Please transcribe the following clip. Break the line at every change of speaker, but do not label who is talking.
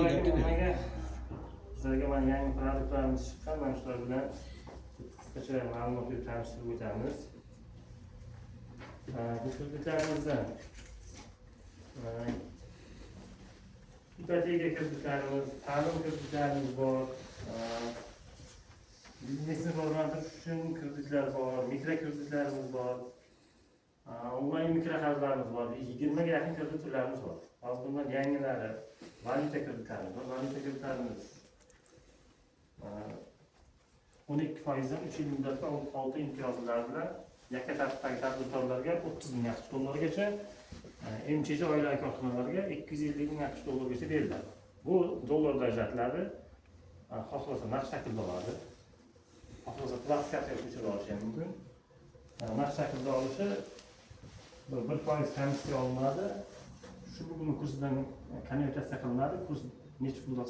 nimaga sizlarga mana yangi produktlarimiz chiqqan, mana shular bilan qisqacha ma'lumot berib tanishtirib o'tamiz. Bu kreditlarimizdan ipoteka kreditlarimiz, ta'lim kreditlarimiz bor, biznesni rivojlantirish uchun kreditlar bor, mikro kreditlarimiz bor, onlayn mikro qarzlarimiz bor, 20 ga yaqin kredit turlarimiz bor. Hozir bundan yangilari valyuta kreditlarimiz bor. Valyuta kreditlarimiz 12% dan 3 yil muddatga 6 imtiyozlar bilan yakka tartibdagi tadbirkorlarga 30 ming AQSh dollargacha, MChJ oilaviy korxonalarga 250 ming AQSh dollargacha beriladi. Bu dollarda ajratiladi. Xohlasa naqd shaklda oladi. Xohlasa plastikga ko'chirib olish ham mumkin. Naqd shaklda olishi 1% komissiya olinadi. Shu bugungi kursidan konvertatsiya qilinadi. Kurs necha pulda